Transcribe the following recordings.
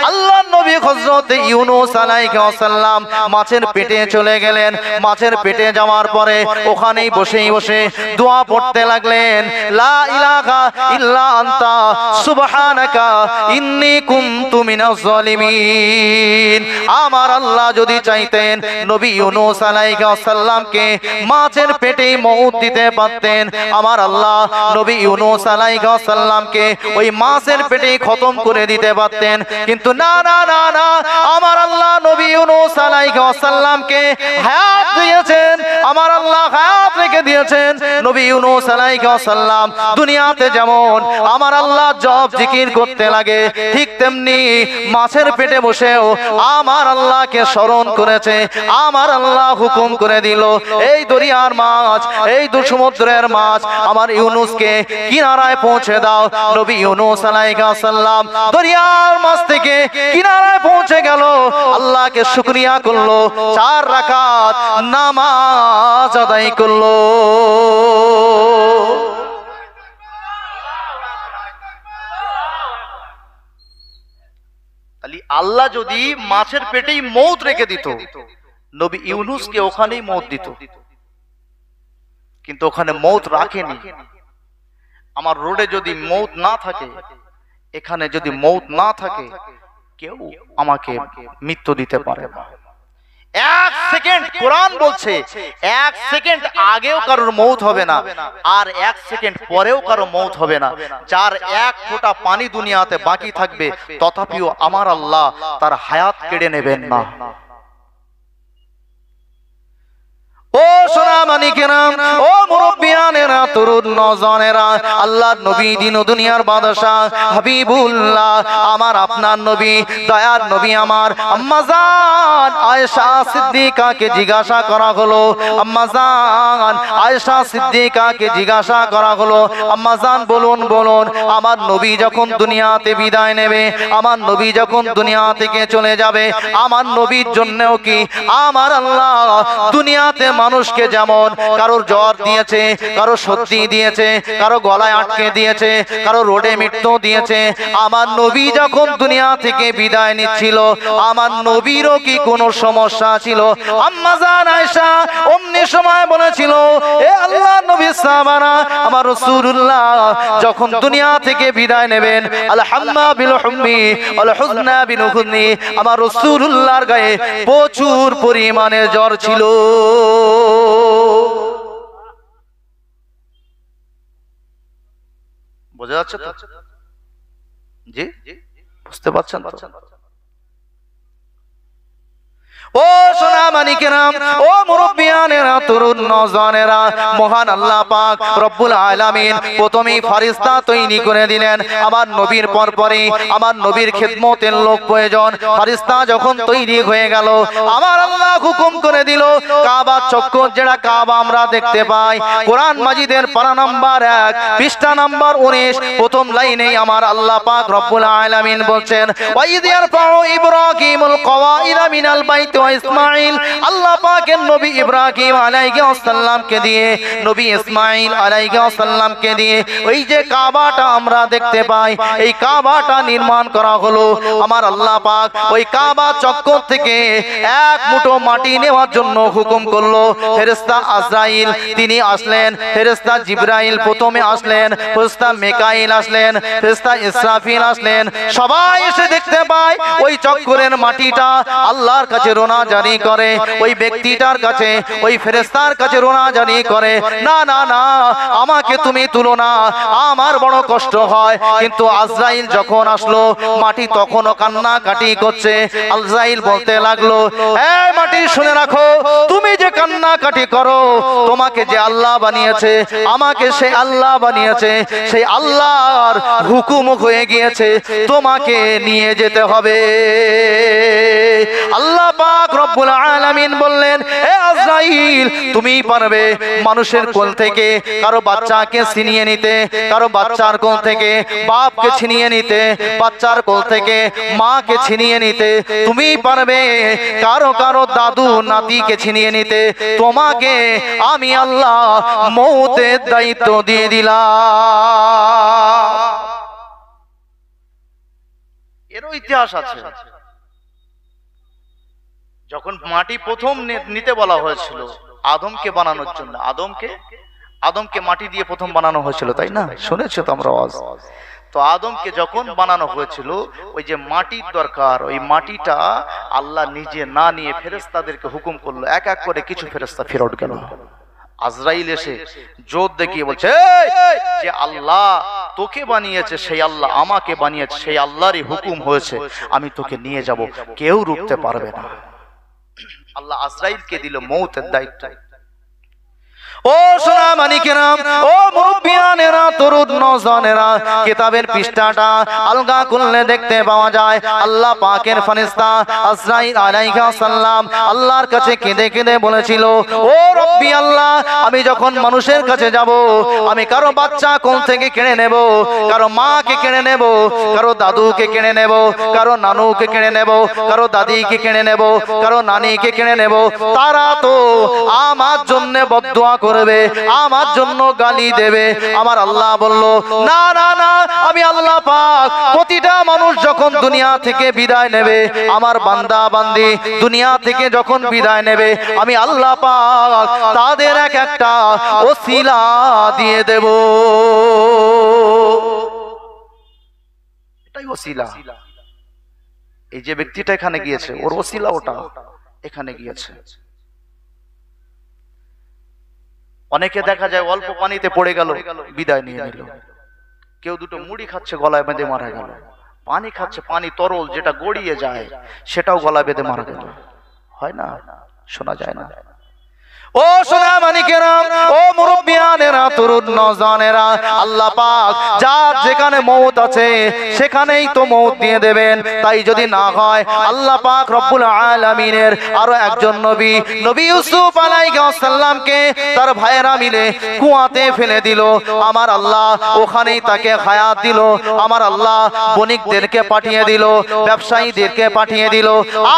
আল্লাহ নবী হযরত ইউনূস আলাইহিস সালাম মাছের পেটে চলে গেলেন। মাছের পেটে যাওয়ার পরে ওখানেই বসে দোয়া পড়তে লাগলেন, লা ইলাহা ইল্লা আনতা সুবহানাকা ইন্নী কুনতু মিনাজ জালিমিন। আমার আল্লাহ যদি চাইতেন নবী ইউনূস আলাইহিস সালামকে মাছের পেটেই মওত দিতে পারতেন। আমার আল্লাহ নবী ইউনূস আলাইহিস সালামকে ওই মাছের পেটেই খতম করে দিতে পারতেন, কিন্তু না না না না, আমার আল্লাহ নবী ইউনূস আলাইহিস সালামকে হায়াত দিয়েছেন। আমার আল্লাহ হায়াত রেখে দিয়েছেন। নবী ইউনূস আলাইহিস সালাম দুনিয়াতে যেমন আমার আল্লাহ জপ জিকির করতে লাগে, ঠিক তেমনি মাছের পেটে বসেও আমার আল্লাহকে স্মরণ করেছে। আমার আল্লাহ হুকুম করে দিল, এই দরিয়ার মাছ, এই সমুদ্রের মাছ আমার ইউনূসকে কিনারায় পৌঁছে দাও। নবী ইউনূস আলাইহিস সালাম দরিয়ার মাছ থেকে কিনারায় পৌঁছে গেল, আল্লাহকে শুকরিয়া করলো, 4 রাকাত নামাজ আদায় করলো। আল্লাহ যদি মাছের পেটেই মওত রেখে দিত, নবী ইউনূসকে ওখানেই মওত দিত, কিন্তু ওখানে মওত রাখেনি। আমার রোডে যদি মওত না থাকে, এখানে যদি মওত না থাকে, কেউ আমাকে মৃত্যু দিতে পারে না। 1 সেকেন্ড, কোরআন বলছে 1 সেকেন্ড আগেও কারোর মওত হবে না, আর 1 সেকেন্ড পরেও কারো মওত হবে না। যার 1 ফোঁটা পানি দুনিয়াতে বাকি থাকবে, তথাপিও আমার আল্লাহ তার হায়াত কেড়ে নেবেন না। ও সোনামানিকেরা, ও মুরব্বিয়ানেরা, তরুণ নওজওয়ানেরা, আল্লাহর নবী দিন ও দুনিয়ার বাদশা হাবিবুল্লাহ, আমার আপনার নবী, দয়ার নবী আমার আম্মা জান আয়েশা সিদ্দিকাকে জিজ্ঞাসা করা হলো। আম্মা জান আয়েশা সিদ্দিকাকে জিজ্ঞাসা করা হলো, আম্মা জান বলুন বলুন, আমার নবী যখন দুনিয়াতে বিদায় নেবে, আমার নবী যখন দুনিয়া থেকে চলে যাবে, আমার নবীর জন্যও কি আমার আল্লাহ দুনিয়াতে মানুষকে যেমন কারোর জ্বর দিয়েছে, কারো সর্দি দিয়েছে, কারো গলায় আটকে দিয়েছে, কারো রোডে মৃত্যু দিয়েছে, আমার নবী যখন দুনিয়া থেকে বিদায় নিচ্ছিল, আমার নবীরও কি কোনো সমস্যা ছিল? আম্মা জান আয়েশা অমনি সময় বলেছিল, এ আল্লাহর নবী সাহাবারা, আমার রাসূলুল্লাহ যখন দুনিয়া থেকে বিদায় নেবেন, আল হাম্মা বিল হুম্মি ওয়াল হুজনা বিল হুজনি, আমার রাসূলুল্লাহর গায়ে প্রচুর পরিমাণে জ্বর ছিল। বোঝা যাচ্ছে তো? জি, বুঝতে পারছেন তো? ও সোনামানিকেরা, ও মুরব্বিয়ানেরা, তরুণ নওজওয়ানেরা, মহান আল্লাহ পাক রব্বুল আলামিন প্রথমেই ফেরেশতা তৈরি করে দিলেন। আমার নবীর পরপরই আমার নবীর খিদমতের লোক প্রয়োজন। ফেরেশতা যখন তৈরি হয়ে গেল, আমার আল্লাহ হুকুম করে দিল, কাবা চক্কর, যেটা কাবা আমরা দেখতে পাই, কোরআন মাজিদের পারা নাম্বার 1 পৃষ্ঠা নাম্বার 19 প্রথম লাইনেই আমার আল্লাহ পাক রব্বুল আলামিন বলছেন, ওয়াইদ ইয়ারফাউ ইব্রাহিমুল কওয়াইদা মিনাল বাইত ইসমাইল, আল্লাহ পাকের নবী ইব্রাহিম আলাইহিস সালামকে দিয়ে, নবী ইসমাইল আলাইহিস সালামকে দিয়ে ওই যে কাবাটা আমরা দেখতে পাই, এই কাবাটা নির্মাণ করা হলো। আমার আল্লাহ পাক ওই কাবা চক্কর থেকে 1 মুঠো মাটি নেওয়ার জন্য হুকুম করলো। ফেরেশতা আজরাইল তিনি আসলেন, ফেরেশতা জিবরাইল প্রথমে আসলেন, ফেরেশতা মিকাইল আসলেন, ফেরেশতা ইসরাফিল আসলেন। সবাই এসে দেখতে পায় ওই চক্করের মাটিটা আল্লাহর কাছে রোনা জারি করে, ওই ব্যক্তিটার কাছে, ওই ফেরেশতার কাছে রোনা জারি করে, না না না, আমাকে তুমি তুলো না, আমার বড় কষ্ট হয়। কিন্তু আজরাইল যখন আসলো, মাটি তখনও কান্নাকাটি করছে। আজরাইল বলতে লাগলো, এই মাটি শুনে রাখো, তুমি যে কান্নাকাটি করো, তোমাকে যে আল্লাহ বানিয়েছে, আমাকে সে আল্লাহ বানিয়েছে, সেই আল্লাহর হুকুম হয়ে গিয়েছে, তোমাকে নিয়ে যেতে হবে। আল্লাহ পাক রব্বুল আলামিন বললেন, হে আজরাইল, তুমি পারবে মানুষের কোল থেকে কারো বাচ্চাকে ছিনিয়ে নিতে, কারো বাচ্চার কোল থেকে বাপকে ছিনিয়ে নিতে, বাচ্চার কোল থেকে মাকে ছিনিয়ে নিতে, তুমি পারবে কারো কারো দাদু নাতিকে ছিনিয়ে নিতে। তোমাকে আমি আল্লাহ মওতের দায়িত্ব দিয়ে দিলাম। এরও ইতিহাস আছে। যখন মাটি প্রথম নিতে বলা হয়েছিল আদমকে বানানোর জন্য, আদমকে মাটি দিয়ে প্রথম বানানো হয়েছিল, তাই না? শুনেছো তো আমরা আওয়াজ। তো আদমকে যখন বানানো হয়েছিল, ওই যে মাটির দরকার, ওই মাটিটা আল্লাহ নিজে না নিয়ে ফেরেশতাদেরকে হুকুম করলো, এক এক করে কিছু ফেরেশতা ফেরত গেল। আজরাইল এসে জোর দেখিয়ে বলছে, যে আল্লাহ তোকে বানিয়েছে সেই আল্লাহ আমাকে বানিয়েছে, সেই আল্লাহরই হুকুম হয়েছে, আমি তোকে নিয়ে যাব, কেউ রুখতে পারবে না। আল্লাহ আজরাইলকে দিল মৌতের দায়িত্ব। ও সোনা মানিকেরা, ও মুরব্বিয়ানেরা, তরুণ নওজওয়ানেরা, কিতাবের পৃষ্ঠাটা আলগা করলে দেখতে পাওয়া যায় আল্লাহ পাকের ফেরেশতা আজরাইল আলাইহিস সালাম আল্লাহর কাছে কেঁদে কেঁদে বলেছিল, ও রব্বি আল্লাহ, আমি যখন মানুষের কাছে যাব, আমি কারো বাচ্চা কোল থেকে কেড়ে নেব, কারো মাকে কেড়ে নেব, কারো দাদুকে কেড়ে নেব, কারো নানুকে কেড়ে নেব, কারো দাদিকে কেড়ে নেব, কারো নানিকে কেড়ে নেব, তারা তো আমার জন্য বদদুয়া করবে, আমার জন্য গালি দেবে। আমার আল্লাহ বলল, না না না, আমি আল্লাহ পাক প্রতিটা মানুষ যখন দুনিয়া থেকে বিদায় নেবে, আমার বান্দা বান্দি দুনিয়া থেকে যখন বিদায় নেবে, আমি আল্লাহ পাক তাদের এক একটা ওসিলা দিয়ে দেব। এটাই ওসিলা। এই যে ব্যক্তিটা এখানে গিয়েছে, ওর ওসিলা ওটা এখানে গিয়েছে। অনেকে দেখা যায় অল্প পানিতে পড়ে গেল, বিদায় নিয়ে নিল। কেউ দুটো মুড়ি খাচ্ছে, গলায় বেঁধে মারা গেল। পানি খাচ্ছে, পানি তরল যেটা গড়িয়ে যায়, সেটাও গলায় বেঁধে মারা গেল। হয় না? শোনা যায় না? ও সোনা মানিকেরা, ও মুরব্বিয়ানেরা, তরুণ নওজওয়ানেরা, আল্লাহ পাক যার যেখানে মওত আছে সেখানেই তো মওত দিয়ে দেবেন। তাই যদি না হয়, আল্লাহ পাক রব্বুল আলামিনের আরো একজন নবী, নবী ইউসুফ আলাইহিস সালামকে তার ভাইয়েরা মিলে কুয়াতে ফেলে দিল। আমার আল্লাহ ওখানেই তাকে হায়াত দিল। আমার আল্লাহ বণিকদেরকে পাঠিয়ে দিল, ব্যবসায়ীদেরকে পাঠিয়ে দিল।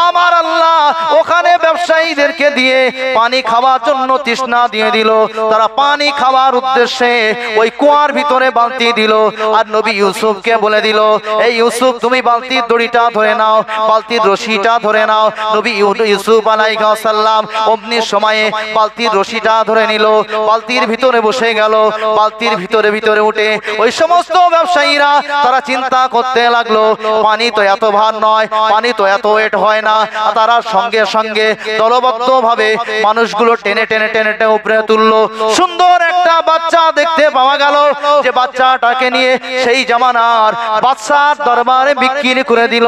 আমার আল্লাহ ওখানে ব্যবসায়ীদেরকে দিয়ে পানি খাওয়ার জন্য তৃষ্ণা দিয়ে দিল। তারা পানি খাওয়ার উদ্দেশ্যে ওই কুয়ার ভিতরে বালতি দিল, আর নবী ইউসুফকে বলে দিল, এই ইউসুফ, তুমি বালতির দড়িটা ধরে নাও, বালতির রশিটা ধরে নাও। নবী ইউসুফ আলাইহিস সালাম অমনি সময়ে বালতির রশিটা ধরে নিল, বালতির ভিতরে বসে গেল। বালতির ভিতরে উঠে ওই সমস্ত ব্যবসায়ীরা তারা চিন্তা করতে লাগলো, পানি তো এত ভার নয়, পানি তো এত ওয়েট হয় না। তারা সঙ্গে সঙ্গে দলবদ্ধ ভাবে মানুষগুলো টেনে টেনে টেনে টেনে উপরে তুললো। সুন্দর একটা বাচ্চা দেখতে পাওয়া গেল, যে বাচ্চাটাকে নিয়ে সেই জামানার বাদশার দরবারে বিক্রি করে দিল।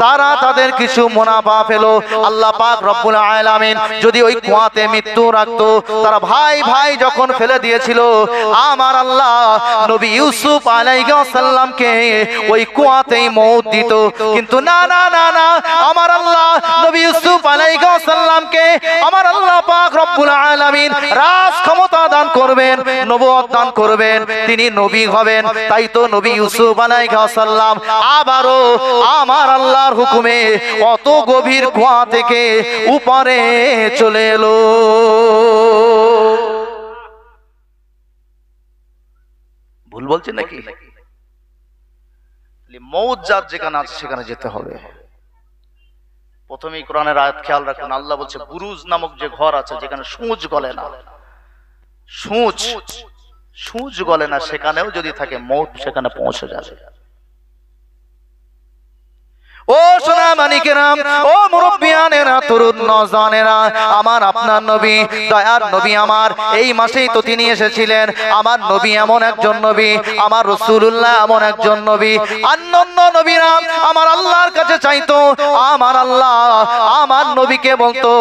তারা তাদের কিছু মুনাফা পেলো। আল্লাহ পাক রব্বুল আলামিন যদি ওই কুয়াতে মৃত্যু রাখতো, তারা ভাই ভাই যখন ফেলে দিয়েছিল, আমার আল্লাহ নবী ইউসুফ আলাইহিস সালামকে ওই কুয়াতেই মওত দিত। কিন্তু না না না না, আমার আল্লাহ নবী ইউসুফ আলাইহিস সালামকে আমার আল্লাহ পাক রব্বুল আলামিন রাজ ক্ষমতা দান করবেন, নবুয়ত দান করবেন, তিনি নবী হবেন। তাই তো নবী ইউসুফ আলাইহিস সালাম আবারও আমার আল্লাহর হুকুমে অত গভীর কুয়া থেকে উপরে চলে এলো। ভুল বলছে নাকি? মওত যার যেখানে আছে সেখানে যেতে হবে। প্রথমেই কোরআনের আয়াত খেয়াল রাখুন, আল্লাহ বলছে বুরুজ নামক যে ঘর আছে যেখানে সূঁচ গলে না, সূঁচ গলে না, সেখানেও যদি থাকে মওত সেখানে পৌঁছে যাবে। ও সোনা মানিকেরা, ও মুরব্বিয়ানেরা, তরুণ নওজওয়ানেরা, আমার আপনার নবী, দয়ার নবী আমার এই মাসেই তো তিনি এসেছিলেন। আমার নবী এমন একজন নবী, আমার রাসূলুল্লাহ এমন একজন নবী। অন্যান্য নবীরা আমার আল্লাহর কাছে চাইতো, আমার আল্লাহ আমার নবীকে বলতো,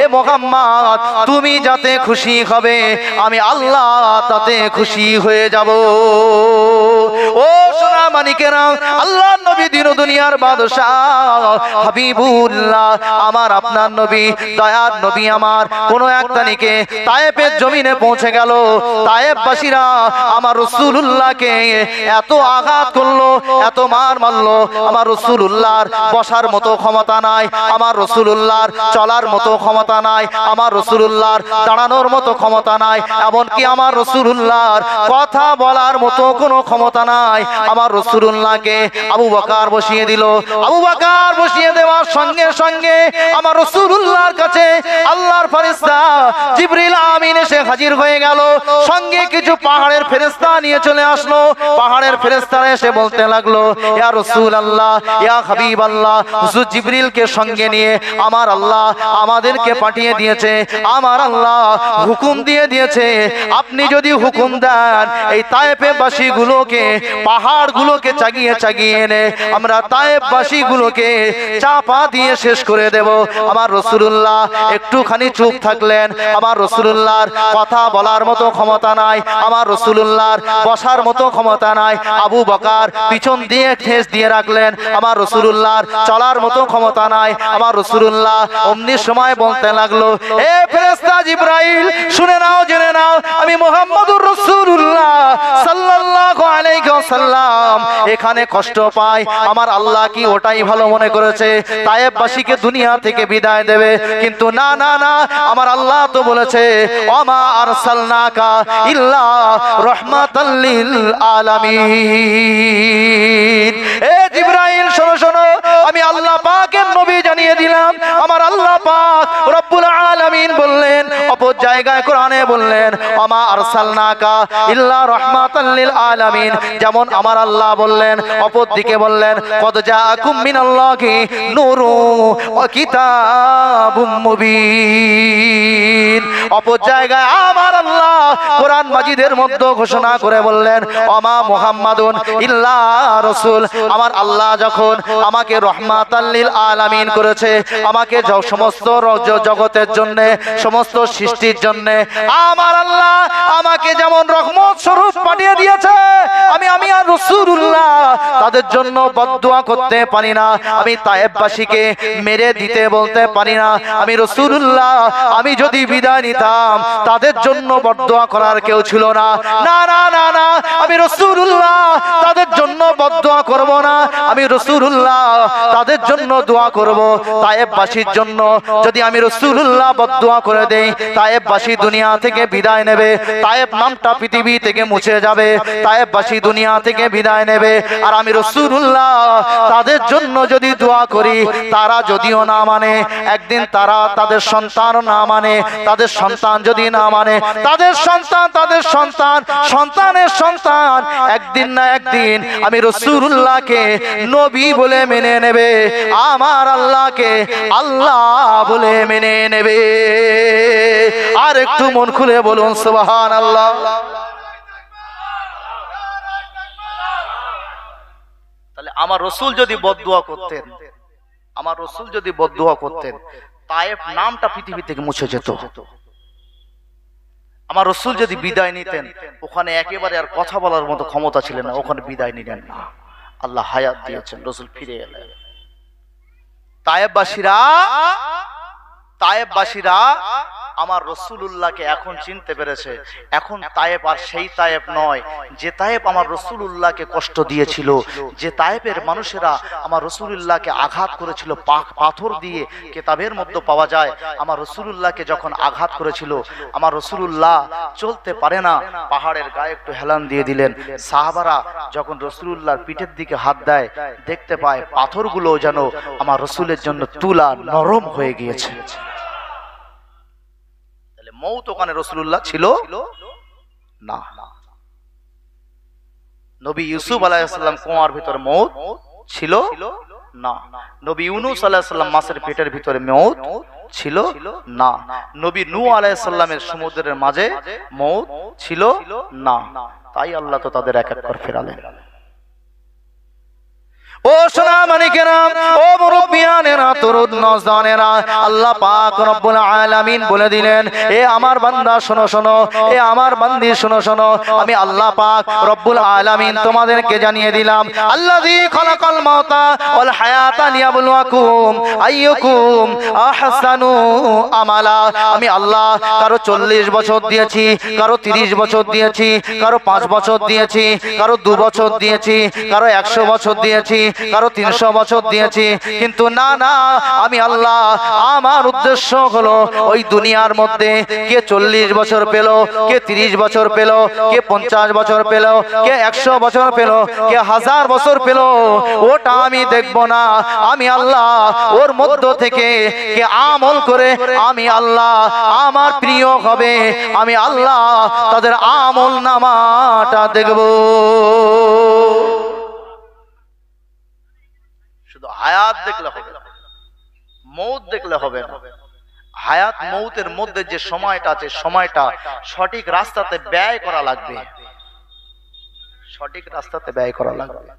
এ মুহাম্মদ, তুমি যাতে খুশি হবে, আমি আল্লাহ তাতে খুশি হয়ে যাব। ও সোনা মানিকেরা, আল্লাহর নবী দিন দুনিয়ার বাদশা, হাবিবুল্লাহ আমার আপনার নবী দয়ার নবী আমার কোন এক তারিখে তায়েফের জমিনে পৌঁছে গেল। তায়েফবাসীরা আমার রাসূলুল্লাহকে এত আঘাত করলো, এত মার মারলো, আমার রাসূলুল্লাহর বসার মতো ক্ষমতা নাই, আমার রাসূলুল্লাহর চলার মতো ক্ষমতা নাই, আমার রাসূলুল্লাহর দাঁড়ানোর মতো ক্ষমতা নাই, এমনকি আমার রাসূলুল্লাহর কথা বলার মতো কোনো ক্ষমতা নাই। আমার রাসূলুল্লাহকে আবু বকর বসিয়ে দিল। আবু বকর বসিয়ে দেওয়ার সঙ্গে সঙ্গে আমার রাসূলুল্লাহর কাছে আল্লাহর ফেরেশতা জিবরিল আমিন এসে হাজির হয়ে গেল। সঙ্গে কিছু পাহাড়ের ফেরেশতা নিয়ে চলে আসলো। পাহাড়ের ফেরেশতারা এসে বলতে লাগলো, ইয়া রাসূলুল্লাহ, ইয়া হাবিবাল্লাহ, হুজুর জিবরিলকে সঙ্গে নিয়ে আমার আল্লাহ আমাদেরকে পাঠিয়ে দিয়েছে, আমার আল্লাহ হুকুম দিয়ে দিয়েছে, আপনি যদি হুকুম দেন এই তায়েফবাসী গুলোকে পাহাড়গুলোকে চাগিয়ে চাগিয়ে এনে আমরা তায়েফবাসী গুলোকে চাপা দিয়ে শেষ করে দেব। আমার রাসূলুল্লাহ একটুখানি চুপ থাকলেন। আমার রাসূলুল্লাহর কথা বলার মতো ক্ষমতা নাই, আমার রাসূলুল্লাহর বসার মতো ক্ষমতা নাই। আবু বকর পিছন দিয়ে ঠেস দিয়ে রাখলেন। আমার রাসূলুল্লাহর চলার মতো ক্ষমতা নাই। আমার রাসূলুল্লাহ অমনি সময় বলতে লাগলো, এ ফেরেশতা জিবরাইল, শুনে নাও, জেনে নাও, আমি মুহাম্মদুর রাসূলুল্লাহ সাল্লাল্লাহু আলাইহি ওয়াসাল্লাম এখানে কষ্ট পাই। আমার আল্লাহ কি ওটাই ভালো মনে করেছে তায়েফবাসীকে দুনিয়া থেকে বিদায় দেবে? কিন্তু না না না, আমার আল্লাহ তো বলেছে ওমা আরসালনাকা ইল্লা রাহমাতাল লিল আলামিন। এ জিবরাইল শোনো শোনো, আমি আল্লাহ পাকের নবী জানিয়ে দিলাম। আমার আল্লাহ পাক রব্বুল আলামিন বললেন, অপর জায়গায় কোরআনে বললেন ওমা আরসালনাকা ইল্লা রাহমাতাল লিল আলামিন। যেমন আমার আল্লাহ বললেন, অপর দিকে বললেন কদ জাআকুম মিনাল্লাহি নূরুন ওয়া কিতাবুম মুবিন। অপর জায়গায় আমার আল্লাহ কোরআন মাজিদের মধ্যে ঘোষণা করে বললেন ওমা মুহাম্মাদুন ইল্লা রাসূল। আমার আল্লাহ যখন আমাকে রাহমাতাল লিল আলামিন করেছে, আমাকে সমস্ত জগতের জন্য, সমস্ত সৃষ্টির জন্য আমার আল্লাহ আমাকে যেমন রহমত স্বরূপ পাঠিয়ে দিয়েছে, আমি আর রাসূলুল্লাহ তাদের জন্য বদদুয়া করতে পারি না, আমি তায়েফবাসীকে মেরে দিতে বলতে পারি না। আমি রাসূলুল্লাহ আমি যদি বিদায় নিতাম তাদের জন্য বদদুয়া করার কেউ ছিল না। না না না না, আমি রাসূলুল্লাহ তাদের জন্য বদদুয়া করব না, আমি রাসূলুল্লাহ তাদের জন্য দোয়া করব। তায়েফবাসীর জন্য যদি আমি রাসূলুল্লাহ বদদুয়া করে দেই, তায়েফবাসী দুনিয়া থেকে বিদায় নেবে, তায়েফ নামটা পৃথিবী থেকে মুছে যাবে, তায়েফবাসী দুনিয়া থেকে বিদায় নেবে। আর আমি রাসূলুল্লাহ তাদের জন্য যদি দোয়া করি, তারা যদিও না মানে, একদিন তারা তাদের সন্তান না মানে, তাদের সন্তান যদি না মানে, তাদের সন্তান তাদের সন্তান সন্তানের সন্তান একদিন না একদিন আমি রাসূলুল্লাহকে নবী বলে মেনে নেবে, আমার আল্লাহকে আল্লাহ বলে মেনে নেবে। আর একটু মন খুলে বলুন সুবহানাল্লাহ। তাহলে আমার রাসূল যদি বদদুয়া করতেন, আমার রাসূল যদি বদদুয়া করতেন, তায়েফ নামটা পৃথিবী থেকে মুছে যেত। আমার রাসূল যদি বিদায় নিতেন, ওখানে একেবারে আর কথা বলার মতো ক্ষমতা ছিল না, ওখানে বিদায় নিলেন না, আল্লাহ হায়াত দিয়েছেন, রাসূল ফিরে এলেন। তায়েফবাসীরা আমার রাসূলুল্লাহকে এখন চিনতে পেরেছে। এখন তায়েফ আর সেই তায়েফ নয় যে তায়েফ আমার রাসূলুল্লাহকে কষ্ট দিয়েছিল, যে তায়েফের মানুষেরা আমার রাসূলুল্লাহকে আঘাত করেছিল পাথর দিয়ে। কিতাবের মধ্যে পাওয়া যায় আমার রাসূলুল্লাহকে যখন আঘাত করেছিল, আমার রাসূলুল্লাহ চলতে পারে না, পাহাড়ের গায়ে একটু হেলান দিয়ে দিলেন। সাহাবারা যখন রাসূলুল্লাহর পিঠের দিকে হাত দেয়, দেখতে পায় পাথরগুলো যেন আমার রাসূলের জন্য তুলা নরম হয়ে গিয়েছে। মৌত ওখানে রাসূলুল্লাহ ছিল না। নবী ইউসুফ আলাইহিস সালাম কুয়ার ভিতরে মৌত ছিল না। নবী ইউনূস আলাইহিস সালাম মাছের পেটের ভিতরে মৌত ছিল না। নবী নূহ আলাইহিস সালামের সমুদ্রের মাঝে মৌত ছিল না। তাই আল্লাহ তো তাদের এক এক করে ফেরালেন। ও সোনা মানিকেরা, ও মুরব্বিয়ানেরা, তরুণ নওজওয়ানেরা, আল্লাহ পাক রব্বুল আলামিন বলে দিলেন, এ আমার বান্দা শোনো শোনো, এ আমার বান্দি শোনো শোনো, আমি আল্লাহ পাক রব্বুল আলামিন তোমাদেরকে জানিয়ে দিলাম, আল্লাযী খালাকাল মাউতা ওয়াল হায়াতা লিয়াবলুয়াকুম আইয়ুকুম আহসানু আমালা। আমি আল্লাহ কারো 40 বছর দিয়েছি, কারো 30 বছর দিয়েছি, কারো 5 বছর দিয়েছি, কারো 2 বছর দিয়েছি, কারো 100 বছর দিয়েছি, কারো 300 বছর দিয়েছি, কিন্তু না না, আমি আল্লাহ আমার উদ্দেশ্য হলো ওই দুনিয়ার মধ্যে কে 40 বছর পেল, কে 30 বছর পেল, কে 50 বছর পেল, কে 100 বছর পেল, কে 1000 বছর পেল, ওটা আমি দেখব না। আমি আল্লাহ ওর মধ্য থেকে কে আমল করে আমি আল্লাহ আমার প্রিয় হবে, আমি আল্লাহ তাদের আমল নামাটা দেখব। শুধু হায়াত দেখলে হবে, মৌত দেখলে হবে না। হায়াত মৌতের মধ্যে যে সময়টা আছে, সময়টা সঠিক রাস্তাতে ব্যয় করা লাগবে, সঠিক রাস্তাতে ব্যয় করা লাগবে।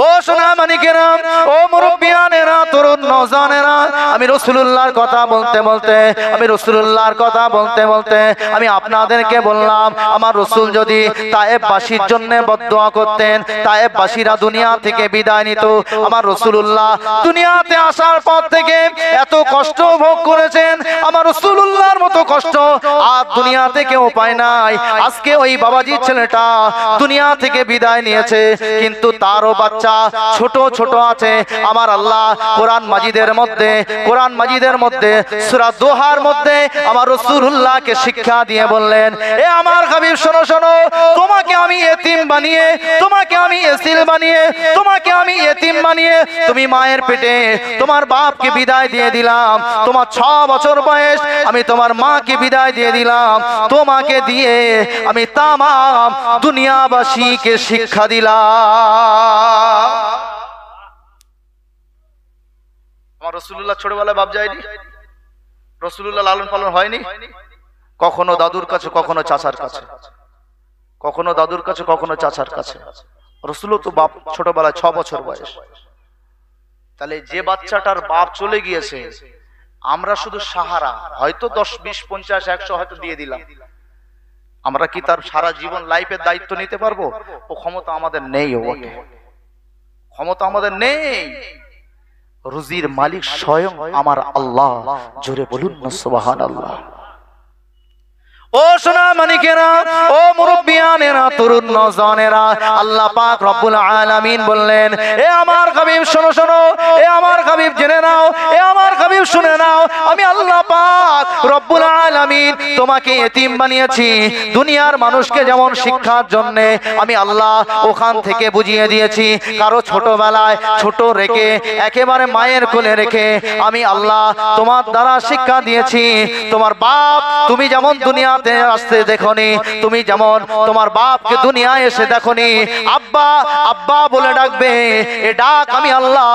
ও সোনা মানিকেরা, ও মুরব্বিয়ানেরা, তরুণ নওজওয়ানেরা, আমি রাসূলুল্লাহর কথা বলতে বলতে, আমি রাসূলুল্লাহর কথা বলতে বলতে আমি আপনাদেরকে বললাম, আমার রাসূল যদি তায়েফবাসীর জন্য বদদোয়া করতেন, তায়েফবাসীরা দুনিয়া থেকে বিদায় নিত, আমার রাসূলুল্লাহ দুনিয়াতে আসার পর থেকে এত কষ্ট ভোগ করেছেন, আমার রাসূলুল্লাহর মতো কষ্ট আর দুনিয়াতে কেউ পায় নাই। আজকে ওই বাবাজির ছেলেটা দুনিয়া থেকে বিদায় নিয়েছে, কিন্তু তারও বাচ্চা ছোট ছোট আছে। আমার আল্লাহ কোরআন মাজিদের মধ্যে, কোরআন মাজিদের মধ্যে সূরা দোহার মধ্যে আমার রাসূলুল্লাহকে শিক্ষা দিয়ে বললেন, এ আমার হাবিব শোনো শোনো, তোমাকে আমি এতিম বানিয়ে, তোমাকে আমি এসিল বানিয়ে, তোমাকে আমি এতিম বানিয়ে তুমি মায়ের পেটে তোমার বাপকে বিদায় দিয়ে দিলাম, তোমার 6 বছর বয়স আমি তোমার মাকে বিদায় দিয়ে দিলাম, তোমাকে দিয়ে আমি তামাম দুনিয়াবাসীকে শিক্ষা দিলাম। আমার রাসূলুল্লাহ ছোটবেলায় বাপ যায়নি, রাসূলুল্লাহ লালন পালন হয়নি, কখনো দাদুর কাছে, কখনো চাচার কাছে, কখনো দাদুর কাছে, কখনো চাচার কাছে। রাসূলও তো বাপ ছোটবেলায় 6 বছর বয়স। তাহলে যে বাচ্চাটার বাপ চলে গিয়েছে, আমরা শুধু সাহারা, হয়তো 10, 20, 50, 100 হয়তো দিয়ে দিলাম, আমরা কি তার সারা জীবন লাইফের দায়িত্ব নিতে পারবো? ও ক্ষমতা আমাদের নেই, ও ক্ষমতা আমাদের নেই। রুজির মালিক স্বয়ং আমার আল্লাহ, জোরে বলুন না সুবহানাল্লাহ। ও সোনা মানিকেরা, ও মুরব্বিয়ানেরা, তরুণ নওজওয়ানেরা, আল্লাহ পাক রব্বুল আলামিন বললেন, এ আমার হাবিব শোনো শোনো, এ আমার হাবিব জেনে নাও, এ আমার হাবিব শুনে নাও, আমি আল্লাহ পাক রব্বুল আলামিন তোমাকে এতিম বানিয়েছি। দুনিয়ার মানুষকে যেমন শিক্ষার জন্য আমি আল্লাহ ওখান থেকে বুঝিয়ে দিয়েছি, কারো ছোটবেলায় ছোট রেখে একেবারে মায়ের কোলে রেখে আমি আল্লাহ তোমার দ্বারা শিক্ষা দিয়েছি। তোমার বাপ তুমি যেমন দুনিয়া আসতে দেখনি, তুমি যেমন তোমার বাপকে দুনিয়ায় এসে দেখনি আব্বা আব্বা বলে ডাকবে, এ ডাক আমি আল্লাহ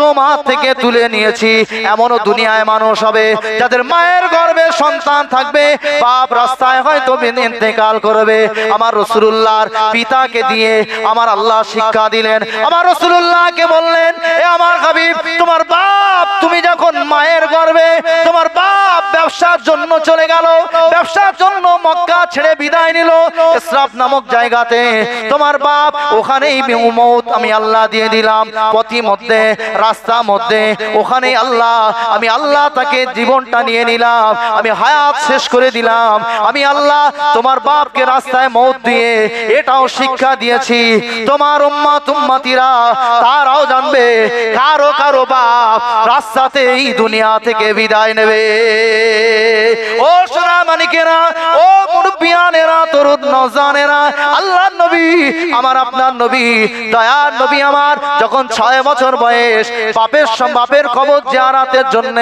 তোমার থেকে তুলে নিয়েছি। এমনও দুনিয়ায় মানুষ হবে যাদের মায়ের গর্ভে সন্তান থাকবে, বাপ রাস্তায় হয়তো ইন্তেকাল করবে, আমার রাসূলুল্লাহর পিতাকে দিয়ে আমার আল্লাহ শিক্ষা দিলেন। আমার রাসূলুল্লাহকে বললেন, এ আমার হাবিব, তোমার বাপ তুমি যখন মায়ের গর্ভে, তোমার বাপ ব্যবসার জন্য চলে গেল, ব্যবসার জন্য মক্কা ছেড়ে বিদায় নিল ইসরাফ নামক জায়গাতে, তোমার বাপ ওখানেই মৌত আমি আল্লাহ দিয়ে দিলাম, পথি মধ্যে রাস্তা মধ্যে ওখানেই আল্লাহ আমি আল্লাহ তাকে জীবনটা নিয়ে নিলাম, আমি হায়াত শেষ করে দিলাম। আমি আল্লাহ তোমার বাপকে রাস্তায় মৌত দিয়ে এটাও শিক্ষা দিয়েছি, তোমার উম্মত উম্মতিরা তারাও জানবে কারো কারো বাপ রাস্তাতে এই দুনিয়া থেকে বিদায় নেবে। ও সোনা মানিকেরা, ও মুরব্বিয়ানেরা, তরুণ নওজওয়ানেরা, আল্লাহর নবী আমার আপনার নবী, দয়ার নবী আমার যখন 6 বছর বয়স বাপের কবর জিয়ারতের জন্য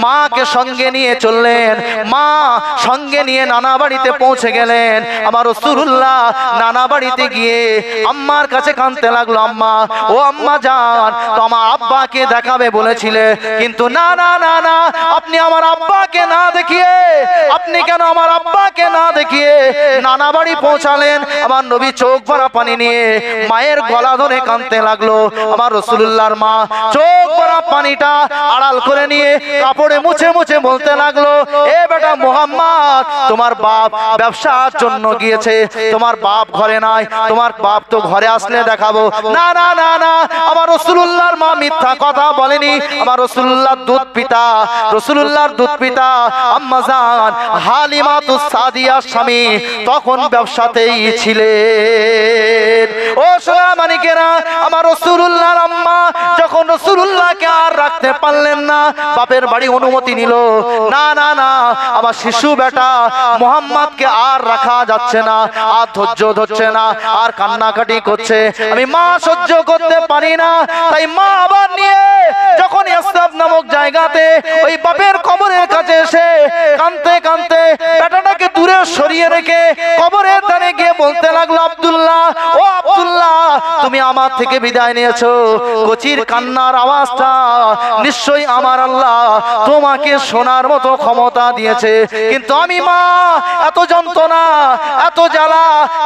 মাকে সঙ্গে নিয়ে চললেন, মা সঙ্গে নিয়ে নানা বাড়িতে পৌঁছে গেলেন। আমার রাসূলুল্লাহ নানা বাড়িতে গিয়ে আম্মার কাছে কাঁদতে লাগলো, আম্মা ও আম্মা জান, তো আমার আব্বাকে দেখাবে বলেছিলে, কিন্তু না না না না, আপনি আমার আব্বাকে না দেখিয়ে, আপনি কেন আমার আব্বাকে না দেখিয়ে দেখিয়ে নানা বাড়ি পৌঁছালেন। আমার নবী চোখ ভরা পানি নিয়ে মায়ের গলা ধরে কাঁদতে লাগলো। আমার রাসূলুল্লাহর মা চোখ ভরা পানিটা আড়াল করে নিয়ে কাপড়ে মুছে মুছে বলতে লাগলো, এ বেটা মুহাম্মদ, তোমার বাপ ব্যবসার জন্য গিয়েছে, তোমার বাপ ঘরে নাই, তোমার বাপ তো ঘরে আসলে দেখাবো। না না না না, আমার রাসূলুল্লাহর মা মিথ্যা কথা বলেনি। আমার রাসূলুল্লাহর দুধ পিতা, রাসূলুল্লাহর দুধ পিতা আম্মা জান হালিমাতুস সাদিয়ার স্বামী তখন ব্যবসাতেই ছিলেন। ও সোনা মানিকেরা, আমার রাসূলুল্লাহর আম্মা যখন রাসূলুল্লাহকে আর রাখতে পারলেন না, বাপের বাড়ি অনুমতি নিল। না না না, আমার শিশু বেটা মুহাম্মদকে আর রাখা যাচ্ছে না, আর ধৈর্য ধরছে না, আর কান্নাকাটি করছে, আমি মা সহ্য করতে পারি না। তাই মা আবার নিয়ে যখন ইয়াসরাব নামক জায়গাতে ওই বাপের কবরের কাছে এসে কাঁদতে কাঁদতে বেটাটাকে দূরে সরিয়ে রেখে কবরের ধারে গিয়ে বলতে লাগলো, আব্দুল্লাহ, ও আব্দুল্লাহ, তুমি আমার থেকে বিদায় নিয়েছো। কচির কান্নার আওয়াজটা নিশ্চয়ই আমার আল্লাহ তোমাকে শোনার মতো ক্ষমতা দিয়েছে, কিন্তু আমি মা এত যন্ত্রণা, এত জ্বালা,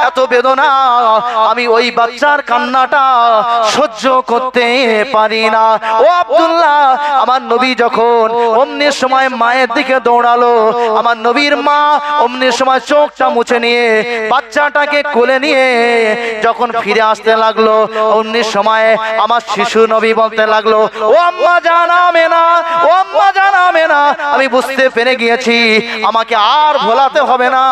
এত বেদনা আমি ওই বাচ্চার কান্নাটা সহ্য করতে পারি না। ও আব্দুল্লাহ, আমার নবী যখন অমনি সময় মায়ের দিকে দৌড়ালো, আমার নবীর মা অমনি সময় চোখটা মুছে নিয়ে বাচ্চাটাকে কোলে নিয়ে যখন ফিরে আসতে লাগলো, অমনি সময় আমার শিশু নবী বলতে লাগলো, ও আম্মা জান আমেনা, ও আম্মা জান আমেনা, আমি বুঝতে পেরে গিয়েছি আমাকে আর ভোলাতে হবে না,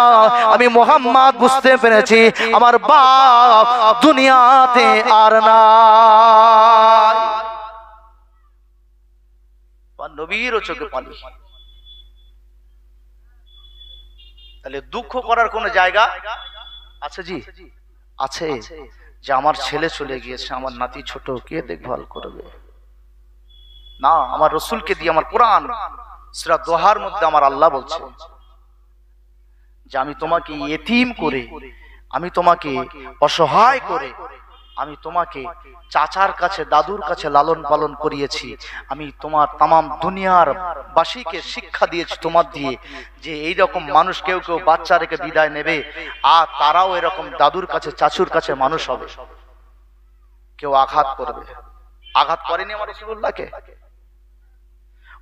আমি মুহাম্মদ বুঝতে পেরেছি আমার বাপ দুনিয়াতে আর নাই। নবীর চোখে পানি। তাহলে দুঃখ করার কোন জায়গা আছে? জি আছে, যে আমার ছেলে চলে গিয়েছে, আমার নাতি ছোট, কে দেখভাল করবে? না, আমার রসুলকে দিয়ে, আমার কোরআন সূরা দোহার মধ্যে আমার আল্লাহ বলছে যে আমি তোমাকে ইতিম করে, আমি তোমাকে অসহায় করে, আমি তোমাকে চাচার কাছে, দাদুর কাছে লালন পালন করিয়েছি, আমি তোমার তামাম দুনিয়ার বাসীকে শিক্ষা দিয়েছি তোমার দিয়ে, যে এইরকম মানুষ কেউ কেউ বাচ্চা রেখে বিদায় নেবে, আর তারাও এরকম দাদুর কাছে, চাচুর কাছে মানুষ হবে, কেউ আঘাত করবে। আঘাত করেনি আমার রাসূলুল্লাহকে?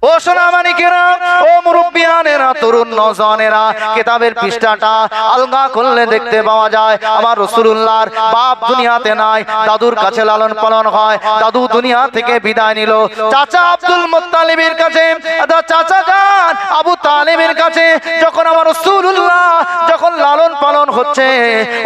ও সোনা মানিকেরা, ও মুরব্বিয়ানেরা, তরুণ নওজওয়ানেরা, কিতাবের পৃষ্ঠাটা আলগা করলে দেখতে পাওয়া যায় আমার রাসূলুল্লাহর বাপ দুনিয়াতে নাই, দাদুর কাছে লালন পালন হয়, দাদু দুনিয়া থেকে বিদায় নিল, চাচা আব্দুল মুত্তালিবের কাছে, চাচা জান আবু তালেবের কাছে যখন আমার রাসূলুল্লাহ যখন লালন পালন হচ্ছে,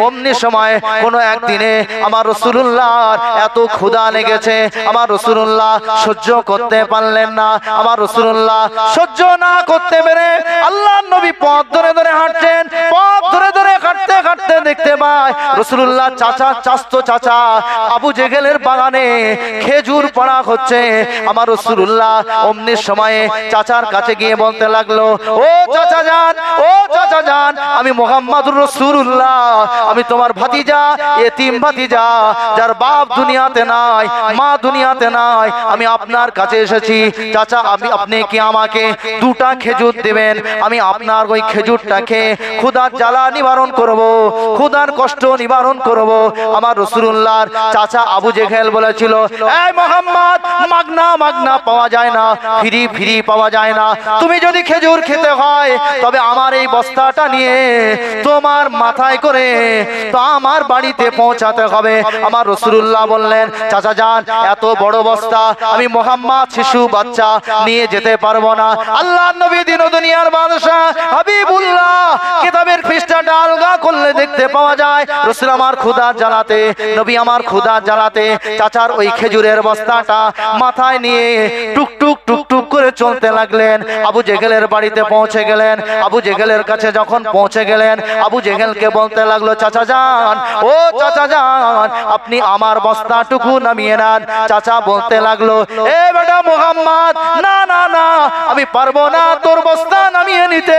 অমনি সময় কোন একদিনে আমার রাসূলুল্লাহর এত ক্ষুধা লেগেছে, আমার রাসূলুল্লাহ সহ্য করতে পারলেন না। আমার রাসূলুল্লাহ সহ্য না করতে পেরে আল্লাহর নবী পথ ধরে ধরে হাঁটছেন, পথ ধরে ধরে হাঁটতে হাঁটতে দেখতে পায় রাসূলুল্লাহ চাচা, চাস্তো চাচা আবু জেহেলের বাগানে খেজুর পাড়া হচ্ছে। আমার রাসূলুল্লাহ অমনি সময়ে চাচার কাছে গিয়ে বলতে লাগলো, ও চাচা জান, ও চাচা জান, আমি মুহাম্মদুর রাসূলুল্লাহ, আমি তোমার ভাতিজা, এতিম ভাতিজা, যার বাপ দুনিয়াতে নাই, মা দুনিয়াতে নাই, আমি আপনার কাছে এসেছি। চাচা, আপনি কি আমাকে দুটা খেজুর দেবেন? আমি আপনার ওই খেজুরটাকে ক্ষুধার জ্বালা নিবারণ করব, ক্ষুধার কষ্ট নিবারণ করব। আমার রাসূলুল্লাহর চাচা আবু জেহেল বলেছিল, এই মুহাম্মদ, মাগনা মাগনা পাওয়া যায় না, ফ্রি ফ্রি পাওয়া যায় না, তুমি যদি খেজুর খেতে হয় তবে আমার এই বস্তাটা নিয়ে তোমার মাথায় করে তো আমার বাড়িতে পৌঁছাতে হবে। আমার রাসূলুল্লাহ বললেন, চাচা জান, এত বড় বস্তা আমি মুহাম্মদ শিশু বাচ্চা নিয়ে যেতে পারবো না। আল্লাহর নবী দিন ও দুনিয়ার বাদশা হাবিবুল্লাহ কিতাবের পৃষ্ঠাটা আলগা করলে দেখতে পাওয়া যায় রাসূল আমার ক্ষুধা জ্বালাতে, নবী আমার ক্ষুধা জ্বালাতে চাচার ওই খেজুরের বস্তাটা মাথায় নিয়ে টুকটুক টুকটুক করে চলতে লাগলেন। আবু জেহেলের বাড়িতে পৌঁছে গেলেন। আবু জেহেলের কাছে যখন পৌঁছে গেলেন, আবু জেহেলকে বলতে লাগলো, চাচা জান, ও চাচা জান, আপনি আমার বস্তাটুকু নামিয়ে নেন। চাচা বলতে লাগলো, এ বেটা মুহাম্মদ, না না না, আমি পারবো না তোর বস্তা নামিয়ে নিতে,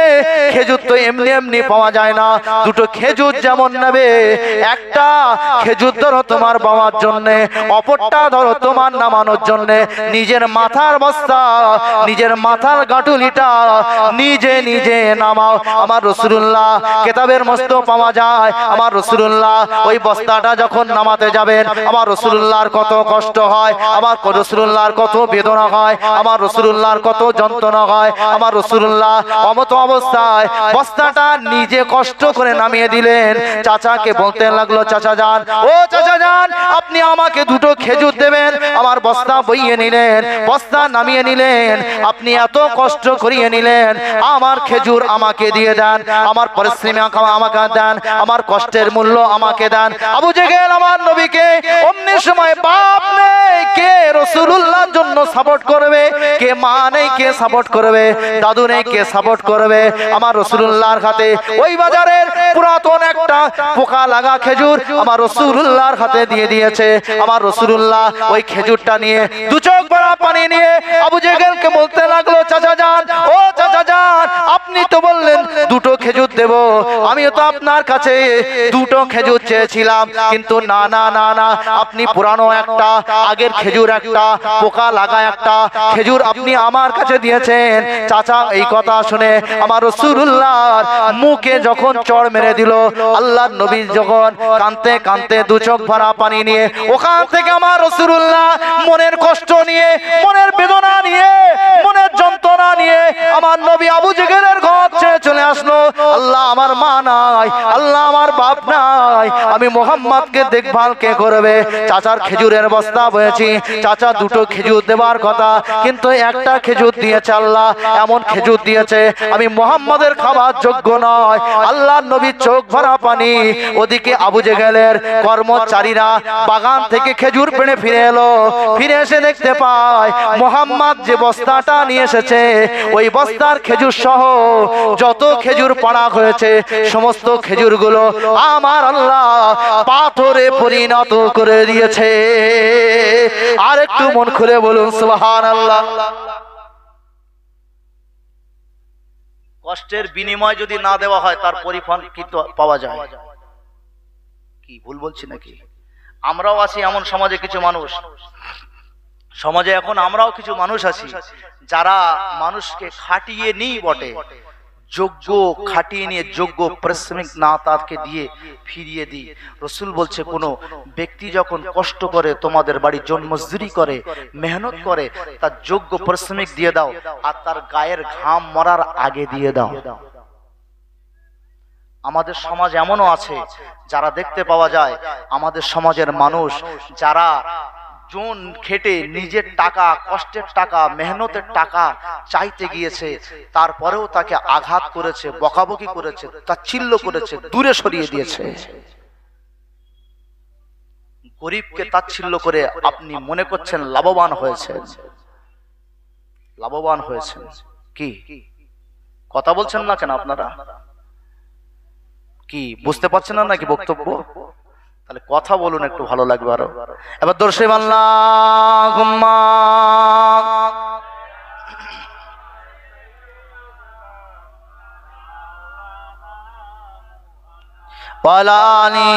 খেজুর তো এমনি এমনি পাওয়া যায় না, দুটো খেজুর খেজুর যেমন নেবে, একটা খেজুর ধরো তোমার বাবার জন্য, অপরটা ধরো তোমার নামানোর জন্য, নিজের মাথার বস্তা, নিজের মাথার গাঁটুলিটা নিজে নিজে নামাও। আমার রাসূলুল্লাহ কিতাবের মস্ত পাওয়া যায়, আমার রাসূলুল্লাহ ওই বস্তাটা যখন নামাতে যাবেন, আমার রাসূলুল্লাহর কত কষ্ট হয়, আমার রাসূলুল্লাহর কত বেদনা হয়, আমার রাসূলুল্লাহর কত যন্ত্রণা হয়। আমার রাসূলুল্লাহ অমত অবস্থায় বস্তাটা নিজে কষ্ট করে নামিয়ে দিলেন। চাচাকে বলতে লাগলো, চাচা যান, ও চাচা যান, আপনি আমাকে দুটো খেজুর দেবেন। আমার বস্তা বইয়ে নিলেন, বস্তা নামিয়ে নিলেন, আপনি এত কষ্ট করিয়ে নিলেন, আমার খেজুর আমাকে দিয়ে দেন, আমার পরিশ্রমী আমাকে দেন, আমার কষ্টের মূল্য আমাকে দেন। আবু জেহেল আমার নবীকে অমনি সময় বাপ নেই কে রাসূলুল্লাহর জন্য সাপোর্ট করবে, কে মা নেই কে সাপোর্ট করবে, দাদু নেই কে সাপোর্ট করবে। আমার রাসূলুল্লাহর হাতে ওই বাজারের পুরাতন একটা পোকা লাগা খেজুর আমার রাসূলুল্লাহর হাতে দিয়ে দিয়েছে। আমার রাসূলুল্লাহ ওই খেজুরটা নিয়ে দু চোখ ভরা পানি নিয়ে আবু জেহেলকে বলতে লাগলো, চাচা যান, ও চাচা যান, আপনি তো বললেন দুটো খেজুর দেব, আমিও তো আপনার কাছে দুটো খেজুর চেয়েছিলাম, কিন্তু না না না না, আপনি পুরানো একটা, আগের খেজুর একটা, পোকা লাগা একটা খেজুর আপনি আমার কাছে দিয়েছেন। চাচা এই কথা শুনে আমার রাসূলুল্লাহর মুখে যখন চড় মেরে দিল, আল্লাহর নবী যখন কাঁদতে কাঁদতে দু চোখ ভরা পানি নিয়ে ওখান থেকে আমার রাসূলুল্লাহ মনের কষ্ট নিয়ে, মনের বেদনা নিয়ে, মনের যন্ত্রণা নিয়ে আমার নবী আবু জেহেলের ঘর ছেড়ে চলে আসলো। আল্লাহ আমার মা নাই, আল্লাহ আমার বাপ নাই, আমি মুহাম্মদকে দেখভাল কে করবে? চাচার খেজুরের বস্তা বয়েছি, চাচা দুটো খেজুর দেবার কথা, কিন্তু একটা খেজুর দিয়েছে আল্লাহ, এমন খেজুর দিয়েছে আমি মুহাম্মদের খাবার যোগ্য নয়। আল্লাহর নবীর চোখ ভরা পানি। ওদিকে আবু জেহেলের কর্মচারীরা বাগান থেকে খেজুর পেড়ে ফিরে এলো, ফিরে এসে দেখতে পায় মুহাম্মদ যে বস্তাটা নিয়ে এসেছে, ওই বস্তার খেজুর সহ যত খেজুর পাড়া হয়েছে সমস্ত খেজুরগুলো আমার আল্লাহ পাথরে পরিণত করে দিয়েছে। আর একটু মন খুলে বলুন সুবহানাল্লাহ। কষ্টের বিনিময় যদি না দেওয়া হয় তার পরিফল কি পাওয়া যায়? কি ভুল বলছি নাকি? আমরাও আছি এমন সমাজে, কিছু মানুষ সমাজে এখন আমরাও কিছু মানুষ আছি যারা মানুষকে খাটিয়ে নিই বটে, যোগ্য খাটিয়ে নিয়ে যোগ্য পারিশ্রমিক না তাকে দিয়ে ফিরিয়ে দিই। রাসূল বলছে কোন ব্যক্তি যখন কষ্ট করে, তোমাদের বাড়ি জন মজদুরি করে, মেহনত করে, তার যোগ্য পারিশ্রমিক দিয়ে দাও, আর তার গায়ের ঘাম মরার আগে দিয়ে দাও। আমাদের সমাজ এমনও আছে যারা দেখতে পাওয়া যায়, আমাদের সমাজের মানুষ যারা জন খেটে নিজের টাকা, কষ্টের টাকা, মেহনতের টাকা চাইতে গিয়েছে, তারপরেও তাকে আঘাত করেছে, বকাবকি করেছে, তাচ্ছিল্য করেছে, দূরে সরিয়ে দিয়েছে। গরিবকে তাচ্ছিল্য করে আপনি মনে করছেন লাভবান হয়েছেন, লাভবান হয়েছেন। কি কথা বলছেন না কেন আপনারা? কি বুঝতে পারছেন না নাকি বক্তব্য? তাহলে কথা বলুন, একটু ভালো লাগবে আরো। এবার দর্শে আল্লাহুম্মা ওয়ালানি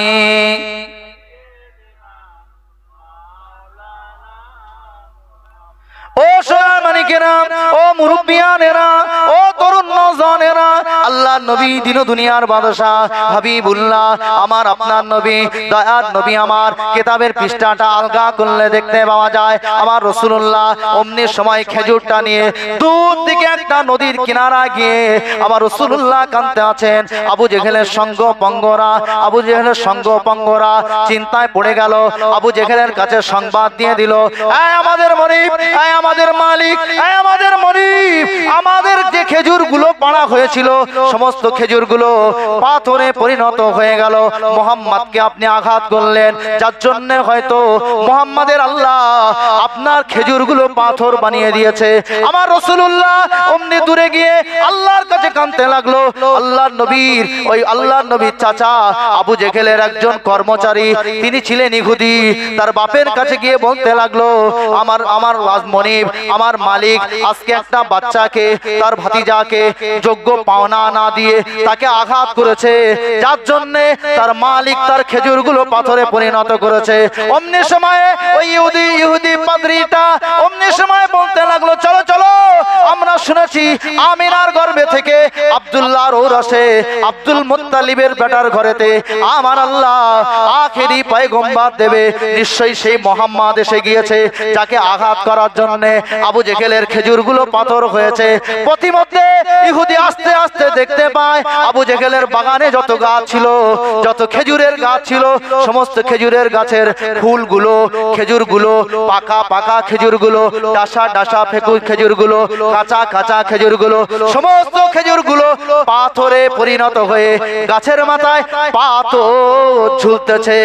ও সোনামানিকেরা, ও মুরব্বিয়ানেরা, ও তরুণ নওজওয়ানেরা, আল্লাহর নবী দিন দুনিয়ার বাদশা হাবিবুল্লাহ, আমার আপনার নবী, দয়ার নবী, আমার কিতাবের পৃষ্ঠাটা আলগা করলে দেখতে পাওয়া যায় আমার রাসূলুল্লাহ অমনি সময় খেজুরটা নিয়ে দূর থেকে একটা নদীর কিনারা গিয়ে আমার রাসূলুল্লাহ কাঁদতে আছেন। আবু জেহেলের সঙ্গ পঙ্গরা, আবু জেহেলের সঙ্গ পঙ্গরা চিন্তায় পড়ে গেল। আবু জেহেলের কাছে সংবাদ দিয়ে দিল, আমাদের মনিব, আমাদের মালিক, আমাদের মনিব, আমাদের যে খেজুরগুলো পাড়া হয়েছিল সমস্ত খেজুরগুলো পাথরে পরিণত হয়ে গেল। মুহাম্মদকে আপনি আঘাত করলেন, যার জন্য হয়তো মুহাম্মাদের আল্লাহ আপনার খেজুরগুলো পাথর বানিয়ে দিয়েছে। আমার রাসূলুল্লাহ অমনি দূরে গিয়ে আল্লাহর কাছে কাঁদতে লাগলো। আল্লাহর নবীর ওই আল্লাহর নবীর চাচা আবু জেহেলের একজন কর্মচারী, তিনি ছিলেন ইহুদি, তার বাপের কাছে গিয়ে বলতে লাগলো, আমার মনিব, আমার মালিক মালিক আজকে একটা বাচ্চাকে তার ভাতিজাকে যোগ্য পাওনা না দিয়ে তাকে আঘাত করেছে, যার জন্য তার মালিক তার খেজুরগুলো পাথরে পরিণত করেছে। অমনি সময়ে ওই ইহুদি পাদ্রীটা অমনি সময় বলতে লাগলো, চলো চলো, আমরা শুনেছি আমিনার গর্ভে থেকে আব্দুল্লাহর ঔরসে আব্দুল মুত্তালিবের বেটার ঘরেতে আমার আল্লাহ আখেরি পয়গম্বর দেবে, নিশ্চয়ই সেই মোহাম্মদ এসে গিয়েছে যাকে আঘাত করার জন্য আবু জেহেলের খেজুরগুলো পাথর হয়েছে। প্রতিমধ্যে ইহুদি আস্তে আস্তে দেখতে পায় আবু জেহেলের বাগানে যত গাছ ছিল, যত খেজুরের গাছ ছিল, সমস্ত খেজুরের গাছের ফুলগুলো, খেজুরগুলো, পাকা পাকা খেজুরগুলো, ডাসা ডাসা খেজুরগুলো, কাঁচা কাঁচা খেজুরগুলো, সমস্ত খেজুরগুলো পাথরে পরিণত হয়ে গাছের মাথায় পাথর ঝুলতেছে।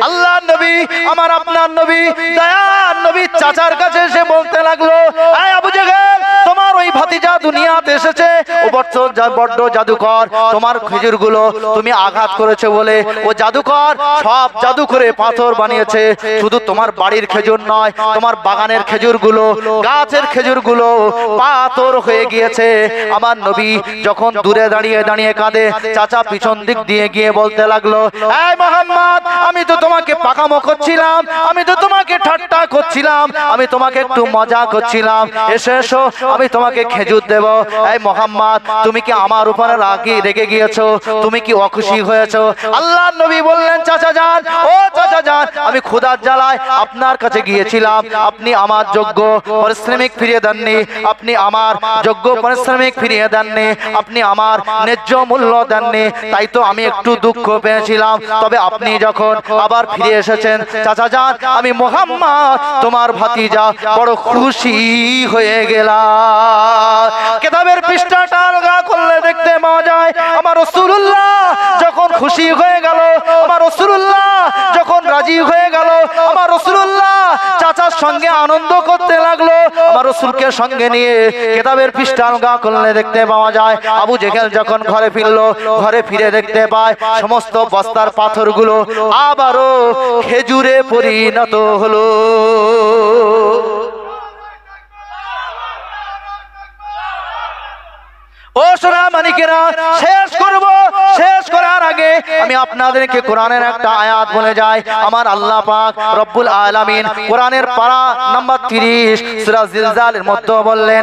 আল্লাহ নবী, আমার আপনার নবী, দয়ার নবী চাচার কাছে এসে বলতে লাগলো, এই আবু জেহেল, তোমার ওই ভাতিজা দুনিয়াতে এসেছে, ও বড্ড জাদুকর, তোমার খেজুরগুলো তুমি আঘাত করেছে বলে ও জাদুকর সব জাদু করে পাথর বানিয়েছে। শুধু তোমার বাড়ির খেজুর নয়, তোমার বাগানের খেজুরগুলো, গাছের খেজুরগুলো পাথর হয়ে গিয়েছে। আমার নবী যখন দূরে দাঁড়িয়ে দাঁড়িয়ে কাঁদে, চাচা পিছন দিক দিয়ে গিয়ে বলতে লাগলো, এই মুহাম্মদ, আমি তো তোমাকে পাকামো করছিলাম, আমি তো তোমাকে ঠাট্টা করছিলাম, আমি তোমাকে একটু মজা করছিলাম, এসো এসো, আমি তোমাকে খেজুর দেব। এই মুহাম্মদ, তুমি কি আমার উপরে রেগে গিয়েছো? তুমি কি অখুশি হয়েছো? আল্লাহর নবী বললেন, চাচা যান, ও চাচা যান, আমি ক্ষুধার জ্বালায় আপনার কাছে গিয়েছিলাম, আপনি আমার যোগ্য পারিশ্রমিক ফিরিয়ে দেননি, আপনি আমার যোগ্য পারিশ্রমিক ফিরিয়ে দেননি, আপনি আমার ন্যায্য মূল্য দেননি, তাই তো আমি একটু দুঃখ পেয়েছিলাম। তবে আপনি যখন আবার ফিরে এসেছেন চাচা যান, আমি মুহাম্মদ তোমার ভাতিজা বড় খুশি হয়ে গেলাম। কিতাবের পৃষ্ঠাটা আলগা করলে দেখতে পাওয়া যায় আমার রাসূলুল্লাহ যখন খুশি হয়ে গেল, আমার রাসূলুল্লাহ যখন রাজি হয়ে গেল, আমার রাসূলুল্লাহ চাচার সঙ্গে আনন্দ করতে লাগলো। আমার রাসূলকে সঙ্গে নিয়ে কিতাবের পৃষ্ঠা আলগা করলে দেখতে পাওয়া যায় আবু জেহেল যখন ঘরে ফিরলো, ঘরে ফিরে দেখতে পায় সমস্ত বস্তার পাথরগুলো আবারও খেজুরে পরিণত হলো। ও সোনা মানিকেরা, শেষ করব, শেষ করার আগে আমি আপনাদেরকে কোরআনের একটা আয়াত বলে যাই। আমার আল্লাহ পাক রব্বুল আলামিন কোরআনের পারা নাম্বার 30 সূরা জিলজালের মধ্যে বললেন,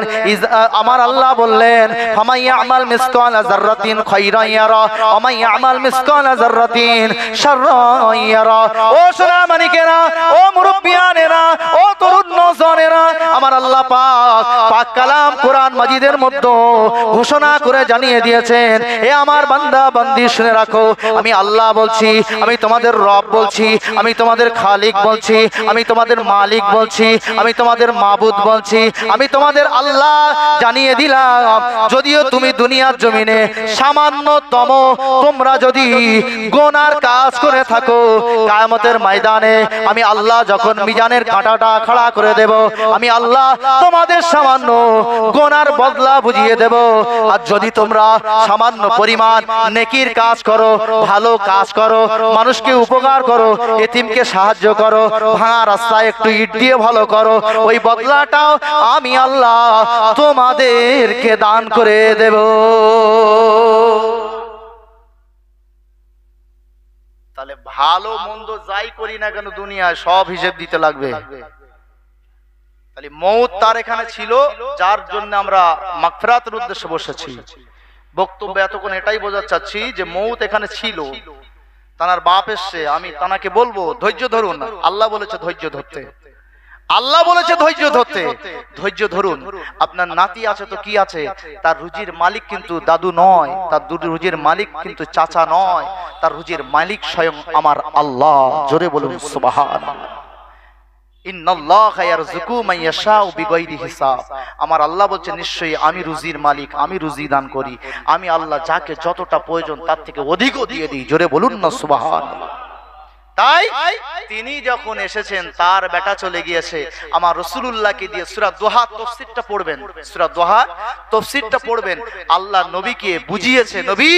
আমার আল্লাহ বললেন, ফামাইয়ামাল মিসকালা যাররাতিন খায়রান ইয়ারা ওয়া মাইয়ামাল মিসকালা যাররাতিন শাররান ইয়ারা। ও সোনা মানিকেরা, ও মুরব্বিয়ানেরা, ও তরুণ নওজওয়ানেরা, আমার আল্লাহ পাক পাক কালাম কোরআন মাজিদের মধ্যে ঘোষণা করে জানিয়ে দিয়েছেন, এ আমার বান্দা বান্দি শুনে রাখো, আমি আল্লাহ বলছি, আমি তোমাদের রব বলছি, আমি তোমাদের খালিক বলছি, আমি তোমাদের মালিক বলছি, আমি তোমাদের মাবুদ বলছি, আমি তোমাদের আল্লাহ জানিয়ে দিলাম। যদিও তুমি দুনিয়ার জমিনে সামান্যতম তোমরা যদি গুনার কাজ করে থাকো, কিয়ামতের ময়দানে আমি আল্লাহ যখন মিজানের কাঁটাটা খাড়া করে দেব, আমি আল্লাহ তোমাদের সামান্য গুনার বদলা বুঝিয়ে দেব। আর যদি তোমরা সামান্য পরিমাণ নেকির কাজ করো, ভালো কাজ করো, মানুষকে উপকার করো, এতিমকে সাহায্য করো, ভাঙা রাস্তায় একটু ইট দিয়ে ভালো করো, ওই বদলাটাও আমি আল্লাহ তোমাদেরকে দান করে দেব। তাহলে ভালো মন্দ যাই করি না কেন দুনিয়ায় সব হিসেব দিতে লাগবে। তাহলে মৌত তার এখানে ছিল, যার জন্য আমরা মাগফিরাতের উদ্দেশ্যে বসেছি। বক্তব্য এতক্ষণ এটাই বোঝাতে চাচ্ছি যে মৌত এখানে ছিল, তার বাপ এসছে, আমি তানাকে বলবো ধৈর্য ধরুন। আল্লাহ বলেছে ধৈর্য ধরতে, আল্লাহ বলেছে ধৈর্য ধরতে, ধৈর্য ধরুন। আপনার নাতি আছে তো কি আছে, তার রুজির মালিক কিন্তু দাদু নয়, তার রুজির মালিক কিন্তু চাচা নয়, তার রুজির মালিক স্বয়ং আমার আল্লাহ। জোরে বলুন সুবহানাল্লাহ। ইন্নাল্লাহা ইয়ারযুকু মান ইয়াশাউ বিগাইরি হিসাব। আমার আল্লাহ বলছে নিশ্চয়ই আমি রুজির মালিক, আমি রুজি দান করি, আমি আল্লাহ যাকে যতটা প্রয়োজন তার থেকে অধিকও দিয়ে দিই। জোরে বলুন না সুবহানাল্লাহ। তাই তিনি যখন এসেছেন তার বেটা চলে গিয়েছে, আমার রাসূলুল্লাহকে দিয়ে সূরা দোহা তাফসীরটা পড়বেন, সূরা দোহা তাফসীরটা পড়বেন। আল্লাহ নবীকে বুঝিয়েছে, নবী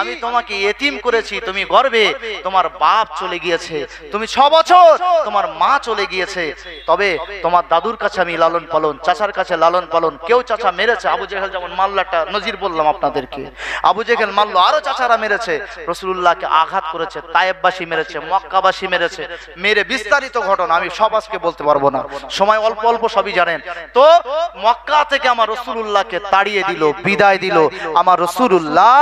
আমি তোমাকে এতিম করেছি, তুমি গর্বে, তোমার বাপ চলে গিয়েছে, তুমি 6 বছর তোমার মা চলে গিয়েছে, তবে তোমার দাদুর কাছে আমি লালন পালন, চাচার কাছে লালন পালন, কেউ চাচা মেরেছে, আবু জেহেল যেমন মাল্লাটা নজির বললাম আপনাদেরকে, আবু জেহেল মারলো, আরো চাচারা মেরেছে, রাসূলুল্লাহকে আঘাত করেছে, তায়েববাসী মেরেছে, মক্কাবাসী মেরেছে, মেরে বিস্তারিত ঘটনা আমি সব আজকে বলতে পারবো না, সময় অল্প অল্প সবই জানেন। তো মক্কা থেকে আমার রাসূলুল্লাহকে তাড়িয়ে দিল, বিদায় দিল, আমার রাসূলুল্লাহ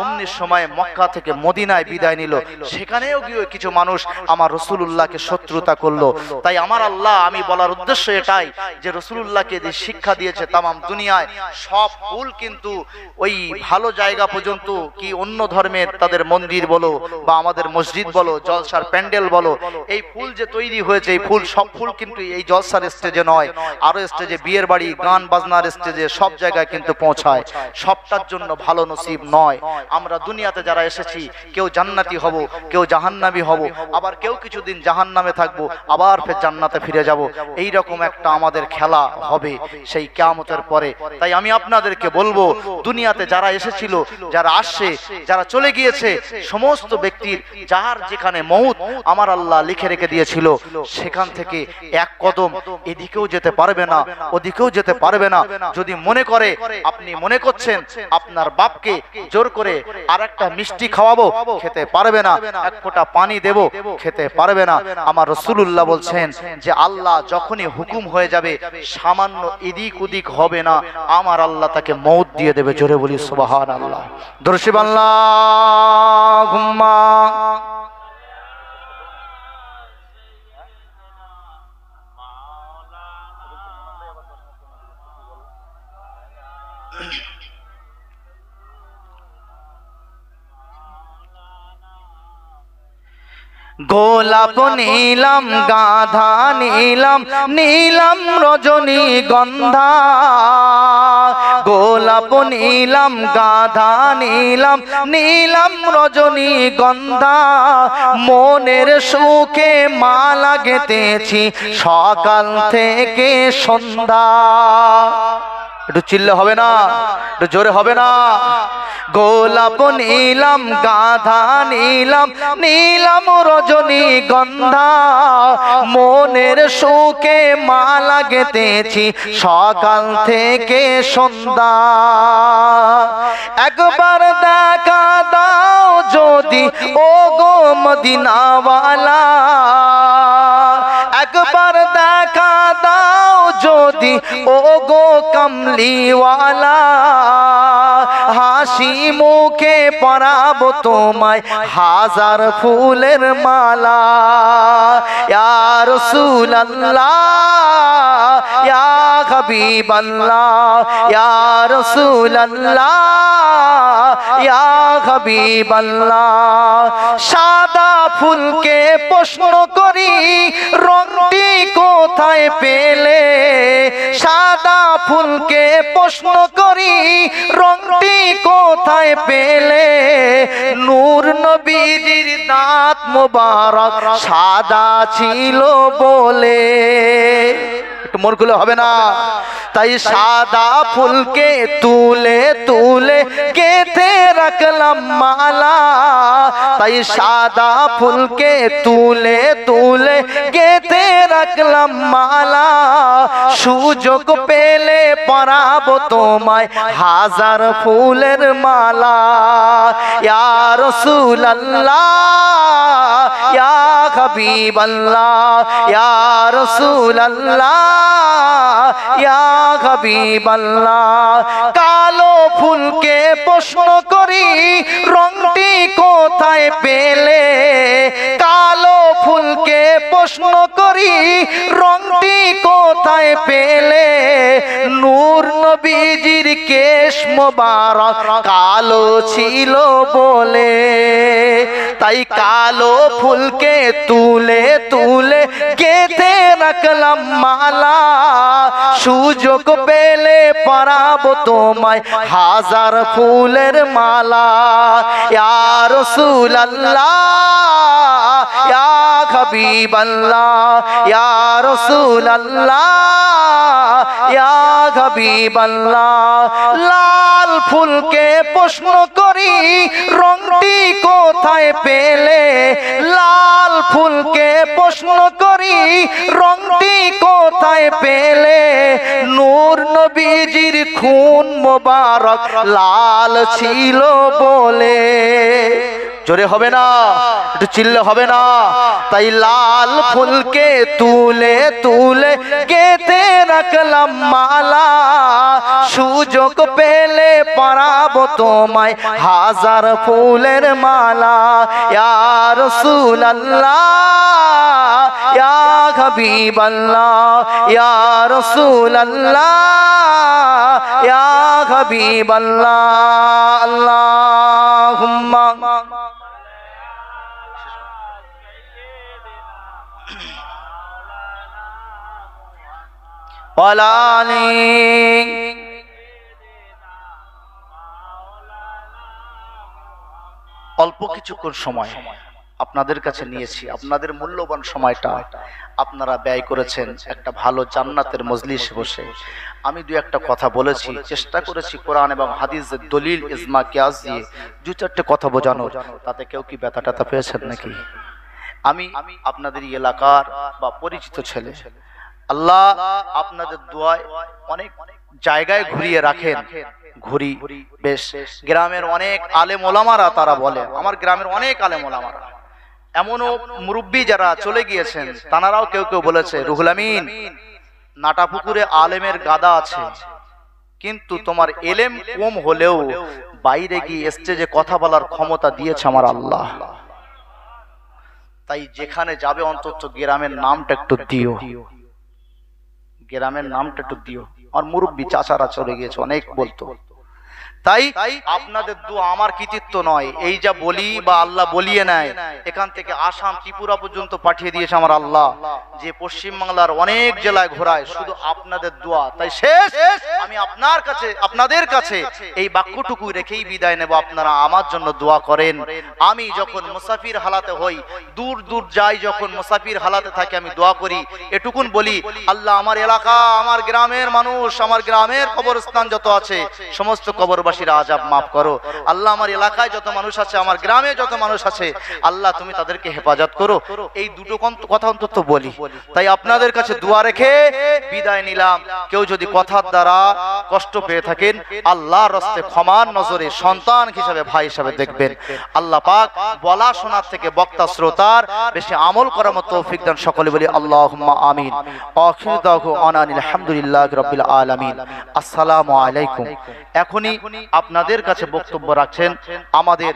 অমনি সময় মক্কা থেকে মদিনায় বিদায় নিল, সেখানেও গিয়ে কিছু মানুষ আমার রাসূলুল্লাহকে শত্রুতা করলো। তাই আমার আল্লাহ, আমি বলার উদ্দেশ্য এটাই যে রাসূলুল্লাহকে যে শিক্ষা দিয়েছে তামাম দুনিয়ায় সব ফুল কিন্তু ওই ভালো জায়গা পর্যন্ত, কি অন্য ধর্মের তাদের মন্দির বলো বা আমাদের মসজিদ বলো, জলসার প্যান্ডেল বলো, এই ফুল যে তৈরি হয়েছে, এই ফুল সব ফুল কিন্তু এই জলসার স্টেজে নয়, আরো স্টেজে, বিয়ের বাড়ি, গান বাজনার স্টেজে, সব জায়গায় কিন্তু পৌঁছায়, সবটার জন্য ভালো নসিব নয়। আমরা দুনিয়াতে যারা এসেছি কেউ জান্নাতি হব, কেউ জাহান্নামী হব, আবার কেউ কিছুদিন জাহান্নামে থাকবো, আবার ফের জান্নাতে ফিরে যাব, এই রকম একটা আমাদের খেলা হবে সেই কিয়ামতের পরে। তাই আমি আপনাদেরকে বলবো, দুনিয়াতে যারা এসেছিল, যারা আসছে, যারা চলে গিয়েছে, সমস্ত ব্যক্তির যার যেখানে মউত আমার আল্লাহ লিখে রেখে দিয়েছিল, সেখান থেকে এক কদম এদিকেও যেতে পারবে না, ওদিকেও যেতে পারবে না। যদি মনে করে, আপনি মনে করছেন আপনার বাপকে জোর করে আরেকটা মিষ্টি খাওয়াবো, খেতে পারবে না, এক ফোঁটা পানি দেব, খেতে পারবে না। আমার রাসূলুল্লাহ বলছেন যে আল্লাহ যখনই হুকুম হয়ে যাবে, সামান্য এদিক ওদিক হবে না, আমার আল্লাহ তাকে মউত দিয়ে দেবে। জোরে বলি সুবহানাল্লাহ, দরুদ আল্লাহুম্মা। গোলাপ নীলাম, গাধা নীলাম, নীলাম রজনী গন্ধা, গোলাপ নীলাম, গাধা নীলাম, নীলাম রজনী গন্ধা, মনের সুখে মালা গেঁথেছি সকাল থেকে সন্ধ্যা। একটু চিল্লে হবে না, একটু জোরে হবে না। গোলাপ নীলাম, গাধা নীলাম, নীলাম রজনী গন্ধা, মনের সুখে মালা গেঁথেছি সকাল থেকে সন্ধ্যা। একবার দেখা দাও যদি ও গো মদিনাওয়ালা, একবার দেখা দাও যদি ও গো কমলিওয়ালা, হাসি মুখে পরাবো তোমায় হাজার ফুলের মালা। ইয়া রাসূলুল্লাহ, ইয়া হাবিবাল্লাহ, ইয়া রাসূলুল্লাহ, ইয়া হাবিবাল্লাহ। সাদা ফুলকে প্রশ্ন করি রংটি কোথায় পেলে, সাদা ফুলকে প্রশ্ন করি রংটি কোথায় পেলে, নূর নবীজির দাঁত মোবারক সাদা ছিল বলে। একটু মন খুলে হবে না। তাই সাদা ফুলকে তুলে তুলে গেঁথে রাখলাম মালা, তাই সাদা ফুলকে তুলে তুলে গেঁথে রাখলাম মালা, সুযোগ পেলে পরাবো তোমায় হাজার ফুলের মালা। ইয়া রাসূলুল্লাহ, ইয়া হাবিবাল্লাহ, ইয়া রাসূলুল্লাহ, ইয়া হাবিবাল্লাহ। কালো ফুলকে প্রশ্ন করি রংটি কোথায় পেলে, কালো ফুলকে প্রশ্ন করি রংটি কোথায় পেলে, নূর নবীজির কেশ মোবারক কালো ছিল বলে। তাই কালো ফুলকে তুলে তুলে গেঁথে রাখলাম মালা, সুযোগ পেলে পরাবো তোমায় হাজার ফুলের মালা। ইয়া রাসূলুল্লাহ, ইয়া হাবিবাল্লাহ ইয়া রাসূলুল্লাহ ইয়া হাবিবাল্লাহ। লাল ফুলকে প্রশ্ন করি রংটি কোথায় পেলে, লাল ফুলকে প্রশ্ন করি রংটি কোথায় পেলে, নূর নবীজির খুন মোবারক লাল ছিল বলে। জোরে হবে না, একটু চিল্লে হবে না? তাই লাল ফুলকে তুলে তুলে গেঁথে রাখলাম মালা, সুযোগ পেলে পরাবো তোমায় হাজার ফুলের মালা। ইয়া রাসূলুল্লাহ ইয়া হাবিবাল্লাহ ইয়া রাসূলুল্লাহ ইয়া হাবিবাল্লাহ। আল্লাহুম্মা অল্প কিছুক্ষণ সময় আপনাদের কাছে নিয়েছি, আপনাদের মূল্যবান সময়টা আপনারা ব্যয় করেছেন একটা ভালো জান্নাতের মজলিসে বসে। আমি দুই একটা কথা বলেছি, চেষ্টা করেছি কোরআন এবং হাদিসের দলিল ইজমা কিয়াস দিয়ে দু চারটে কথা বোঝানোর। তাতে কেউ কি ব্যথা ট্যাথা পেয়েছেন নাকি? আমি আপনাদের এলাকার বা পরিচিত ছেলে, আল্লাহ আপনাদের দোয়ায় অনেক জায়গায় ঘুরিয়ে রাখেন। ঘুরি বেশ, গ্রামের অনেক আলেম ওলামারা তারা বলে, আমার গ্রামের অনেক আলেম ওলামারা, এমনও মুরব্বী যারা চলে গিয়েছেন তানারাও কেউ কেউ বলেছে, রুহুল আমিন নাটাপুকুরে আলেমের গাদা আছে, কিন্তু তোমার এলেম কম হলেও বাইরে গিয়ে স্টেজে কথা বলার ক্ষমতা দিয়েছে আমার আল্লাহ। তাই যেখানে যাবে অন্তত গ্রামের নামটা একটু দিও, গ্রামের নামটা একটু দিও। আর মুরব্বী চাচারা চলে গিয়েছে অনেক বলতো। তাই আপনাদের দোয়া আমার কৃতিত্ব নয়, এই যা বলি বা আল্লাহ বলিয়ে নেয়, এখান থেকে আসাম ত্রিপুরা পর্যন্ত পাঠিয়ে দিয়েছে আমার আল্লাহ, যে পশ্চিমবাংলার অনেক জেলায় ঘোরায়, শুধু আপনাদের দোয়া। তাই শেষ আমি আপনাদের কাছে এই বাক্যটুকু রেখেই বিদায় নেব, আপনারা আমার জন্য দোয়া করেন। আমি যখন মুসাফির হালাতে হই, দূর দূর যাই, যখন মুসাফির হালাতে থাকি, আমি দোয়া করি, এটুকুন বলি, আল্লাহ আমার এলাকা, আমার গ্রামের মানুষ, আমার গ্রামের কবরস্থান যত আছে সমস্ত কবরবাসীর আযাব মাফ করো। আল্লাহ আমার এলাকায় যত মানুষ আছে, আমার গ্রামে যত মানুষ আছে, আল্লাহ তুমি তাদেরকে হেফাজত করো। এই দুটো কথা অন্তত বলি। তাই আপনাদের কাছে দোয়া রেখে বিদায় নিলাম। কেউ যদি কথার দ্বারা কষ্ট পেয়ে থাকেন, আল্লাহর রাস্তায় ক্ষমার নজরে সন্তান হিসাবে, ভাই হিসাবে দেখবেন। আল্লাহ পাক বলা শোনার থেকে বক্তা শ্রোতার বেশি আমল করার মতো তৌফিক দান। সকলে বলি আল্লাহুম্মা আমিন। আখিরু দাওয়ানা আলহামদুলিল্লাহি রাব্বিল আলামিন। আসসালামু আলাইকুম। এখনই আপনাদের কাছে বক্তব্য রাখছেন আমাদের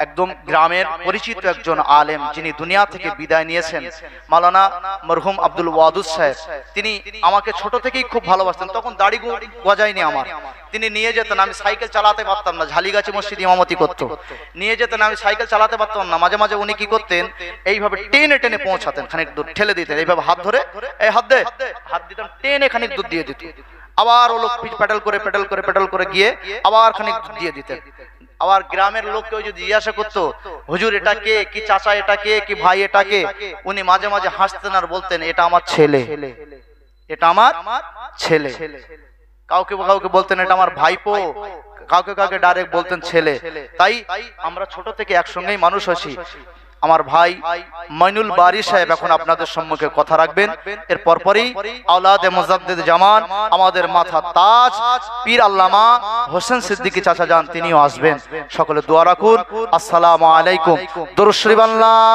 একদম গ্রামের পরিচিত একজন আলেম, যিনি দুনিয়া থেকে বিদায় নিয়েছেন, মাওলানা মরহুম আব্দুল ওয়াদুদ সাহেব। তিনি আমাকে ছোট থেকেই খুব ভালোবাসতেন, তখন দাড়ি গজায়নি আমার। তিনি নিয়ে যেতেন, আমি সাইকেল চালাতে পারতাম না, ঝালিগাছি মসজিদ ইমামতি করতো, নিয়ে যেতেন, আমি সাইকেল চালাতে পারতাম না। মাঝে মাঝে উনি কি করতেন, এইভাবে টেনে টেনে পৌঁছাতেন, খানিক দূর ঠেলে দিতেন, এইভাবে হাত ধরে, এই হাত দে, হাত দিতাম, টেনে খানিক দূর দিয়ে দিত। আবার ও লোক পেডাল করে গিয়ে আবার খানিক দিয়ে দিতেন। আবার গ্রামের লোক কেউ যদি জিজ্ঞাসা করতো, হুজুর এটা কে, কি চাচা এটা কে, কি ভাই এটা কে, উনি মাঝে মাঝে হাসতেন আর বলতেন, এটা আমার ছেলে, এটা আমার ছেলে। কাউকে কাউকে বলতেন এটা আমার ভাইপো, কাউকে কাউকে ডাইরেক্ট বলতেন ছেলে। তাই আমরা ছোট থেকে একসঙ্গেই মানুষ হয়েছি। আমার ভাই মাইনুল বারি সাহেব এখন আপনাদের সম্মুখে কথা রাখবেন। এর পরপরই আওলাদে মুজাদ্দিদ জামান, আমাদের মাথা তাজ পীর আল্লামা হোসেন সিদ্দিকী চাচা যান, তিনিও আসবেন। সকলে দোয়া রাখুন। আসসালামু আলাইকুম। দরুদ শরীফ আল্লাহুম্মা